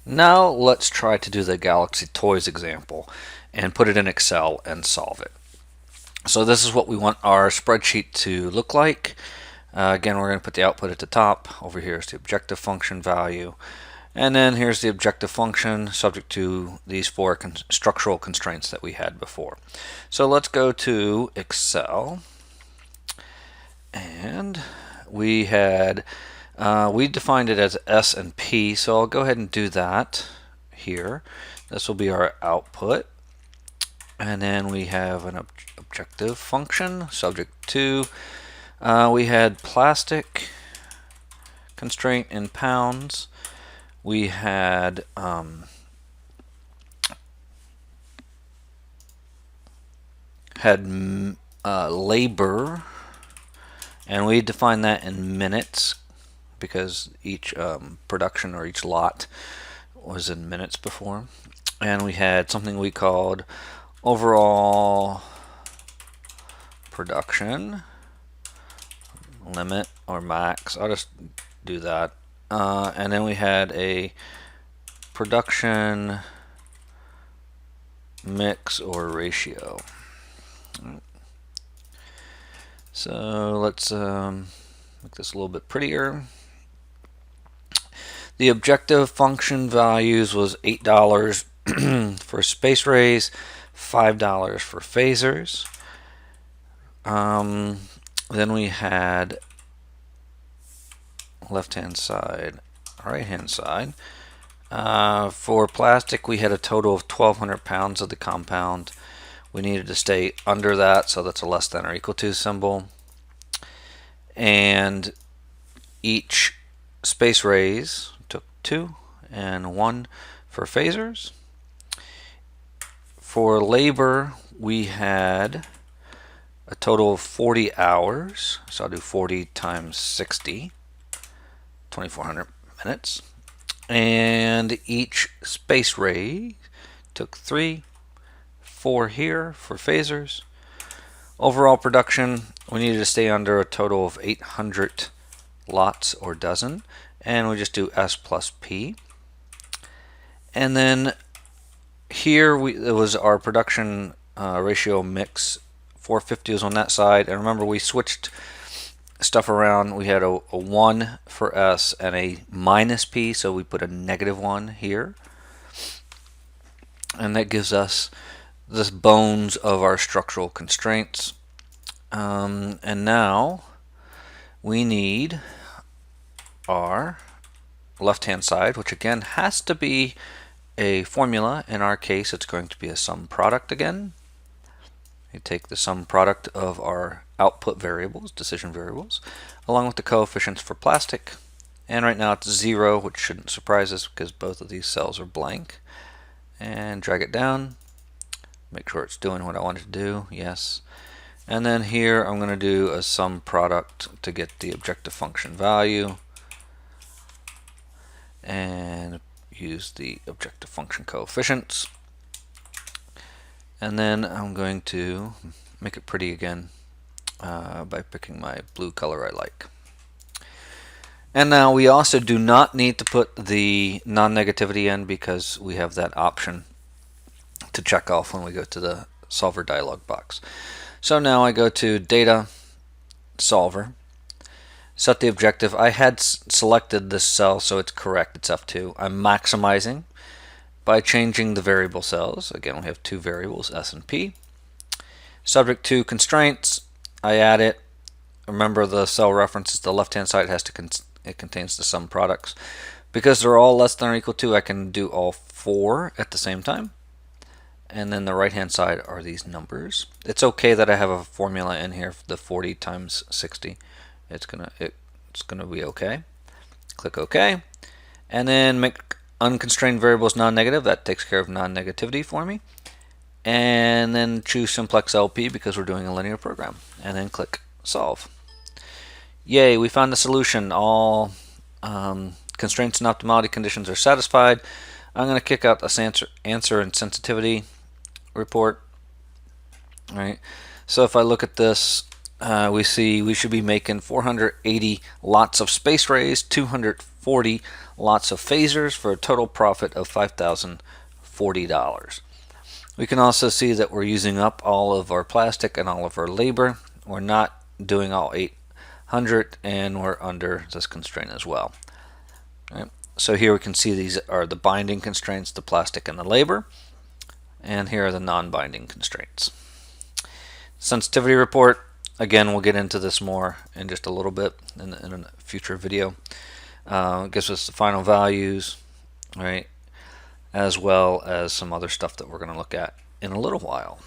Now let's try to do the Galaxy Toys example and put it in Excel and solve it. So this is what we want our spreadsheet to look like. Again, we're going to put the output at the top. Over here is the objective function value. And then here's the objective function subject to these four structural constraints that we had before. So let's go to Excel. And we defined it as S and P, so I'll go ahead and do that here. This will be our output. And then we have an objective function subject to. We had plastic constraint in pounds. We had labor, and we define that in minutes because each production or each lot was in minutes before. And we had something we called overall production limit or max. I'll just do that. And then we had a production mix or ratio. So let's make this a little bit prettier. The objective function values was $8 for space rays, $5 for phasers. Then we had left-hand side, right-hand side. For plastic, we had a total of 1,200 pounds of the compound. We needed to stay under that, so that's a less than or equal to symbol. And each space rays took 2 and 1 for phasers. For labor, we had a total of 40 hours, so I'll do 40 times 60, 2,400 minutes. And each space ray took 3, 4 here for phasers. Overall production, we needed to stay under a total of 800 lots or dozen, and we just do S plus P. And then here it was our production ratio mix. 450 was on that side, and remember we switched stuff around. We had a 1 for S and a minus P, so we put a -1 here, and that gives us the bones of our structural constraints. And now we need our left-hand side, which again has to be a formula. In our case, it's going to be a sum product again. You take the sum product of our output variables, decision variables, along with the coefficients for plastic. And right now it's 0, which shouldn't surprise us because both of these cells are blank. And drag it down. Make sure it's doing what I want it to do. Yes. And then here I'm going to do a sum product to get the objective function value. And use the objective function coefficients. And then I'm going to make it pretty again by picking my blue color I like. And now we also do not need to put the non-negativity in because we have that option to check off when we go to the solver dialog box. So now I go to data, solver, set the objective. I had selected this cell, so it's correct, it's F2. I'm maximizing by changing the variable cells. Again, we have 2 variables, S and P. Subject to constraints, I add it. Remember the cell reference is the left-hand side, it contains the sum products. Because they're all less than or equal to, I can do all 4 at the same time. And then the right-hand side are these numbers. It's okay that I have a formula in here for the 40 times 60. It's gonna be okay. Click OK, and then make unconstrained variables non-negative. That takes care of non-negativity for me. And then choose simplex LP because we're doing a linear program. And then click solve. Yay, we found the solution. All constraints and optimality conditions are satisfied. I'm going to kick out this answer and sensitivity report. All right. So if I look at this, we see we should be making 480 lots of space rays, 200 $5,040. Lots of phasers for a total profit of $5,040. We can also see that we're using up all of our plastic and all of our labor. We're not doing all 800, and we're under this constraint as well. All right. So here we can see these are the binding constraints, the plastic and the labor, and here are the non-binding constraints. Sensitivity report, again, we'll get into this more in just a little bit in a future video. It gives us the final values, right, as well as some other stuff that we're going to look at in a little while.